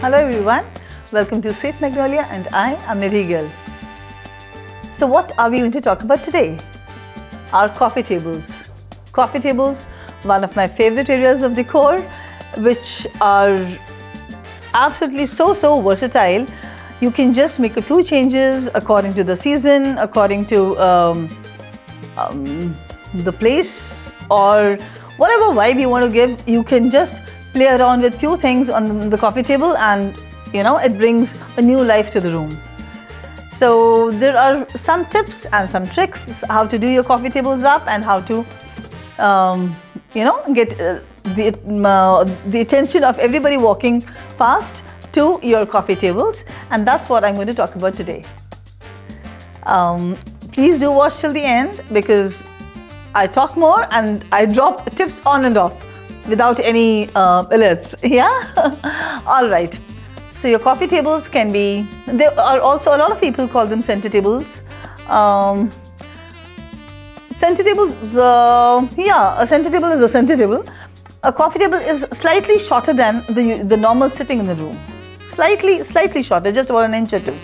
Hello everyone, welcome to Sweet Magnolia and I am Nidhi. So what are we going to talk about today? Our coffee tables. Coffee tables, one of my favorite areas of decor, which are absolutely so versatile. You can just make a few changes according to the season, according to the place, or whatever vibe you want to give. You can just play around with few things on the coffee table and it brings a new life to the room. So there are some tips and some tricks how to do your coffee tables up and how to get the attention of everybody walking past to your coffee tables, and that's what I'm going to talk about today. Please do watch till the end because I talk more and I drop tips on and off without any alerts. Yeah? All right. So your coffee tables can be, there are also a lot of people call them center tables. Center tables, a center table is a center table. A coffee table is slightly shorter than the normal sitting in the room. Slightly shorter, just about an inch or two.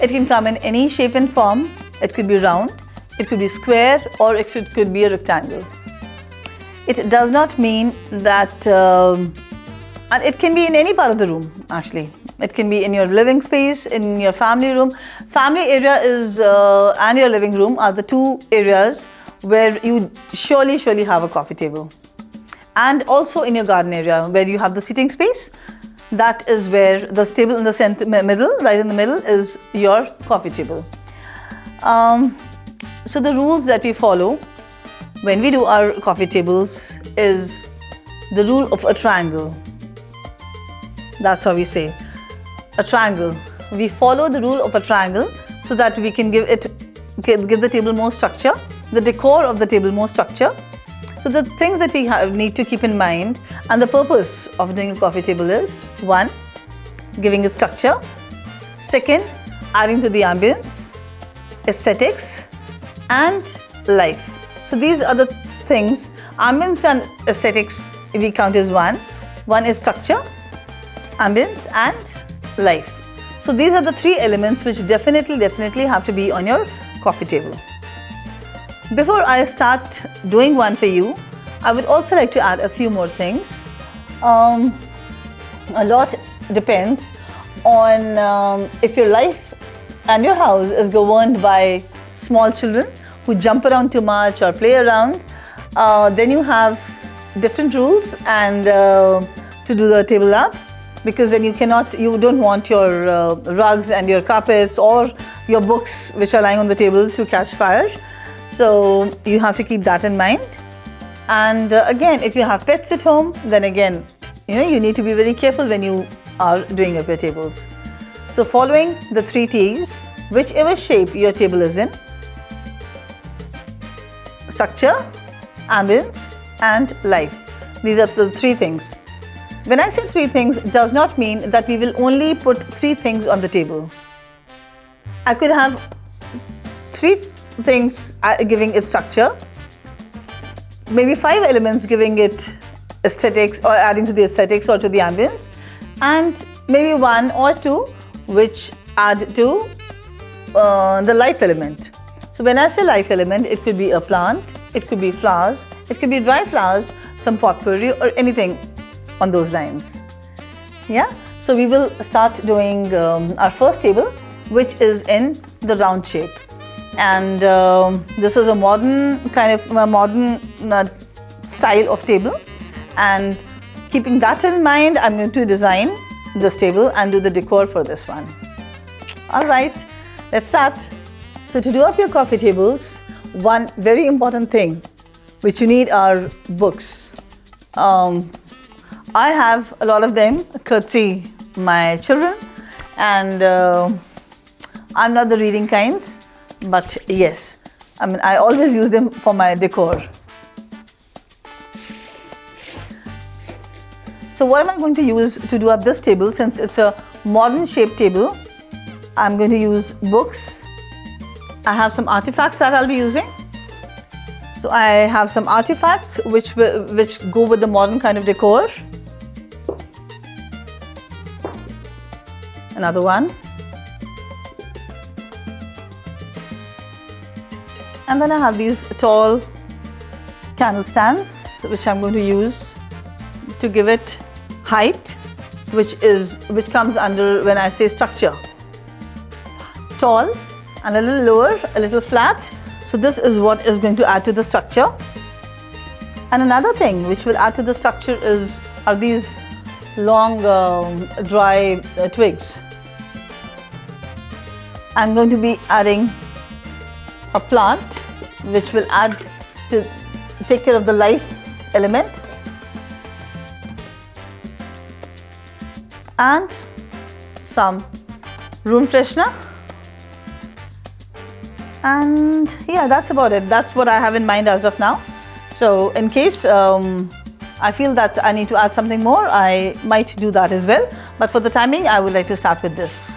It can come in any shape and form. It could be round, it could be square, or it could be a rectangle. It does not mean that, and it can be in any part of the room actually. It can be in your living space, in your family room. Family area is and your living room are the two areas where you surely have a coffee table. And also in your garden area where you have the seating space, that is where the table in the center, middle, right in the middle is your coffee table. So the rules that we follow when we do our coffee tables is the rule of a triangle. That's how we say, a triangle. We follow the rule of a triangle so that we can give the table more structure, the decor of the table more structure. So the things that we need to keep in mind and the purpose of doing a coffee table is: 1, giving it structure; 2, adding to the ambience, aesthetics, and life. So these are the things. Ambience and aesthetics we count as 1. 1 is structure, ambience, and life. So these are the 3 elements which definitely have to be on your coffee table. Before I start doing one for you, I would also like to add a few more things. A lot depends on if your life and your house is governed by small children who jump around too much or play around. Then you have different rules and to do the table up, because then you don't want your rugs and your carpets or your books which are lying on the table to catch fire. So you have to keep that in mind. And again, if you have pets at home, then again, you need to be very careful when you are doing up your tables. So following the 3 T's, whichever shape your table is in: structure, ambience, and life. These are the 3 things. When I say 3 things, it does not mean that we will only put 3 things on the table. I could have 3 things giving it structure, maybe 5 elements giving it aesthetics or adding to the aesthetics or to the ambience, and maybe 1 or 2 which add to the life element. So when I say life element, it could be a plant, it could be flowers, it could be dry flowers, some potpourri, or anything on those lines. Yeah, so we will start doing our first table, which is in the round shape. And this is a modern style of table, and keeping that in mind, I'm going to design this table and do the decor for this one. All right, let's start. So to do up your coffee tables, one very important thing which you need are books. I have a lot of them, courtesy my children, and I'm not the reading kinds, but yes, I always use them for my decor. So what am I going to use to do up this table? Since it's a modern shaped table, I'm going to use books. I have some artifacts that I'll be using. So I have some artifacts which go with the modern kind of decor. another one, and then I have these tall candle stands which I'm going to use to give it height, which comes under when I say structure. Tall and a little lower, a little flat. So this is what is going to add to the structure. And another thing which will add to the structure are these long dry twigs. I'm going to be adding a plant which will add to take care of the life element, and some room freshener. And yeah, that's about it. That's what I have in mind as of now. So in case I feel that I need to add something more, I might do that as well. But for the timing, I would like to start with this.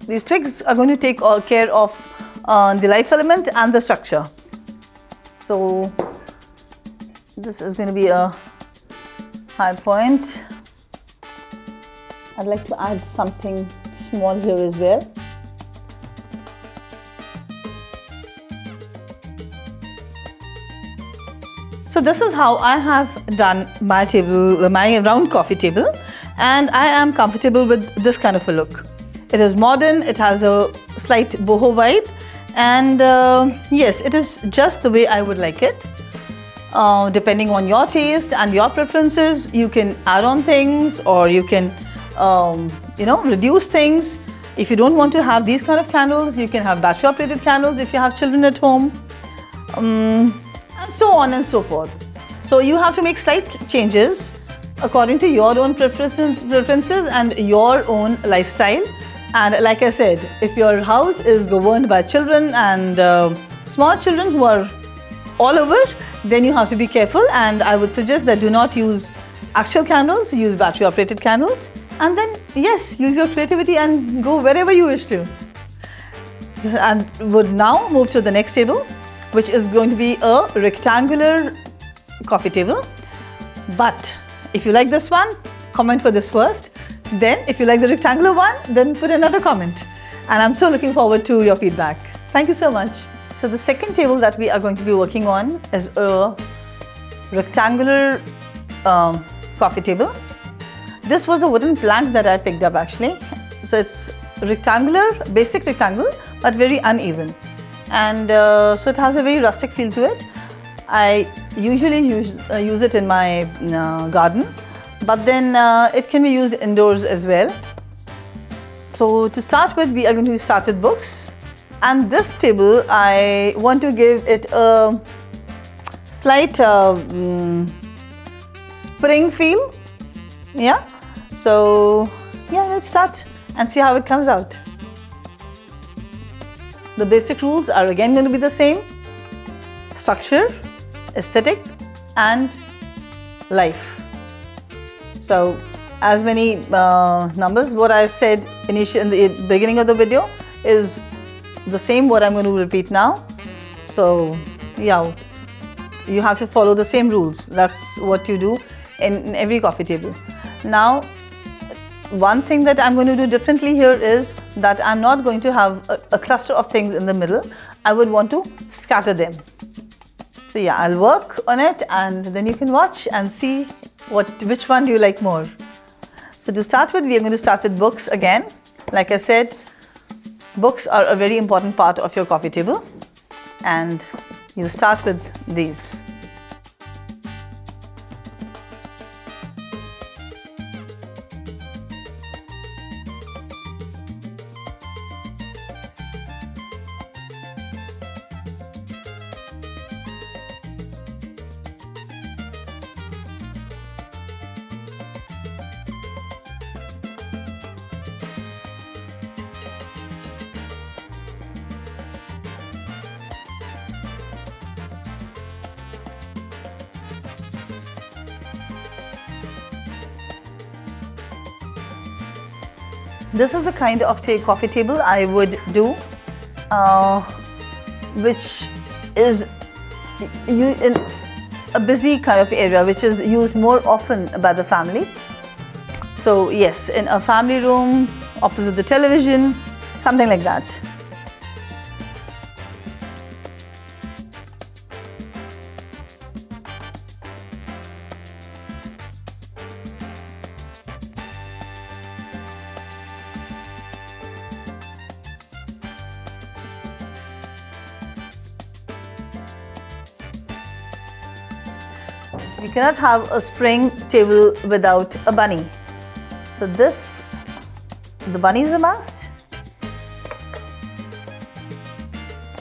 These twigs are going to take care of the life element and the structure. So this is going to be a high point. I'd like to add something small here as well. So this is how I have done my table, my round coffee table, and I am comfortable with this kind of a look. It is modern, it has a slight boho vibe, and yes, it is just the way I would like it. Depending on your taste and your preferences, you can add on things, or you can reduce things. If you don't want to have these kind of candles, you can have battery operated candles if you have children at home, and so on and so forth. So you have to make slight changes according to your own preferences and your own lifestyle. And like I said, if your house is governed by children and small children who are all over, then you have to be careful, and I would suggest that do not use actual candles, use battery operated candles, and then yes, use your creativity and go wherever you wish to. And would now move to the next table, which is going to be a rectangular coffee table. But if you like this one, comment for this first. Then if you like the rectangular one, then put another comment. And I'm so looking forward to your feedback. Thank you so much. So the second table that we are going to be working on is a rectangular coffee table. This was a wooden plank that I picked up actually. So it's rectangular, basic rectangle, but very uneven. And so it has a very rustic feel to it. I usually use it in my garden, but then it can be used indoors as well. So to start with, we are going to start with books. And this table, I want to give it a slight spring feel. Yeah. So yeah, let's start and see how it comes out. The basic rules are again going to be the same: structure, aesthetic, and life. So as many numbers, what I said initially in the beginning of the video is the same what I'm going to repeat now. So yeah, You have to follow the same rules. That's what you do in every coffee table. Now, one thing that I'm going to do differently here is that I'm not going to have a cluster of things in the middle. I would want to scatter them. So yeah, I'll work on it and then you can watch and see which one do you like more. So to start with, we are going to start with books again. Like I said, books are a very important part of your coffee table, and you start with these. This is the kind of coffee table I would do, which is in a busy kind of area, which is used more often by the family. So yes, in a family room, opposite the television, something like that. You cannot have a spring table without a bunny. So the bunny is a must,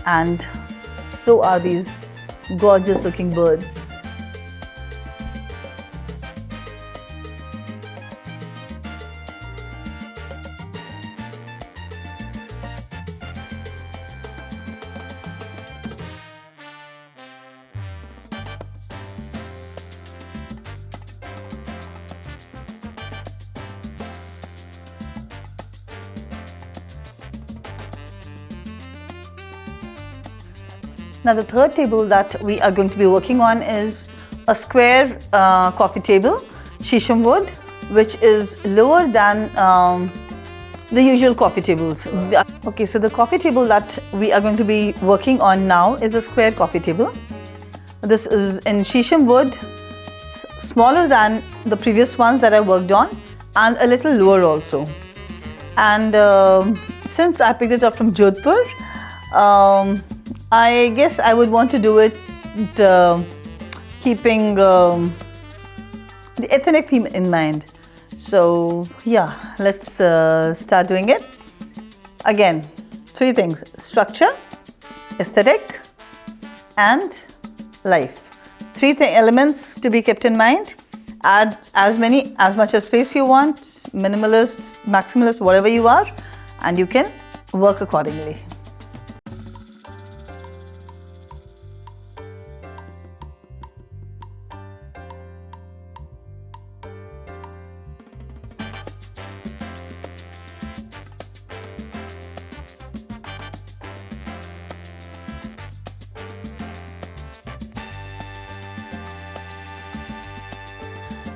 and so are these gorgeous looking birds. Now the third table that we are going to be working on is a square coffee table, shisham wood, which is lower than the usual coffee tables. Okay, so the coffee table that we are going to be working on now is a square coffee table. This is in shisham wood, smaller than the previous ones that I worked on and a little lower also. And since I picked it up from Jodhpur, I guess I would want to do it keeping the ethnic theme in mind. So yeah, let's start doing it. Again, three things: structure, aesthetic, and life. Three elements to be kept in mind. Add as much as space you want, minimalist, maximalist, whatever you are, and you can work accordingly.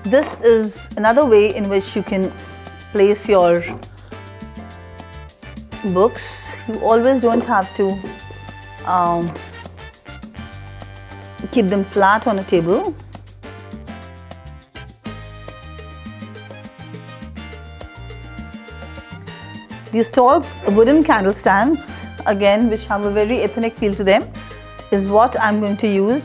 This is another way in which you can place your books. You always don't have to keep them flat on a table. These tall wooden candle stands, again, which have a very ethnic feel to them, is what I'm going to use.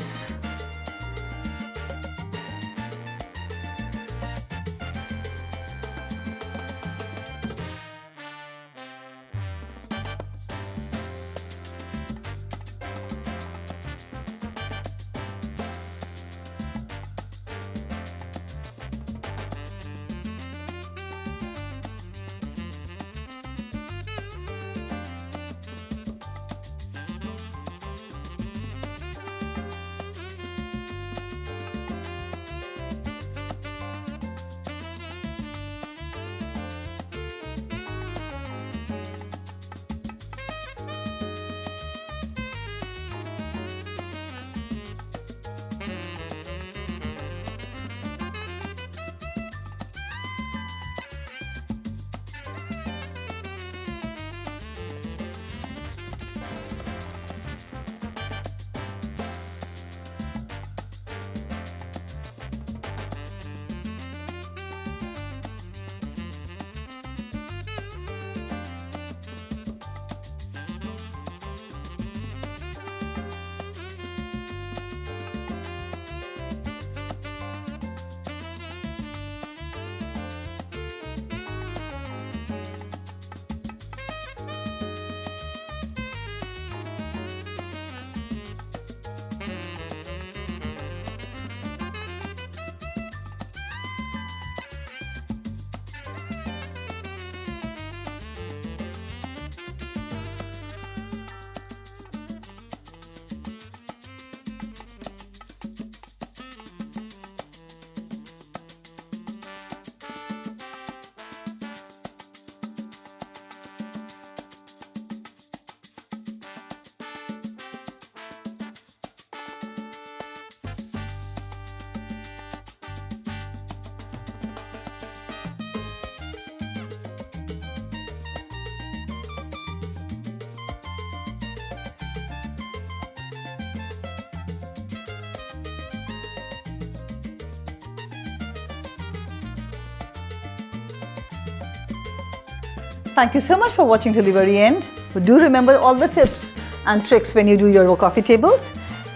Thank you so much for watching till the very end. Do remember all the tips and tricks when you do your coffee tables,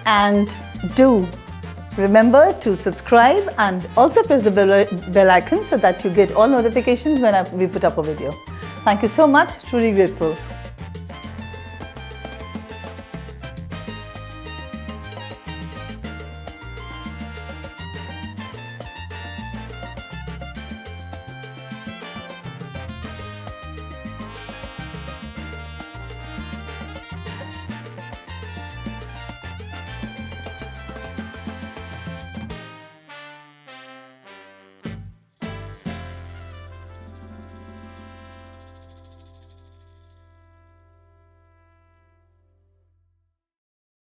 and do remember to subscribe and also press the bell icon so that you get all notifications when we put up a video. Thank you so much. Truly grateful.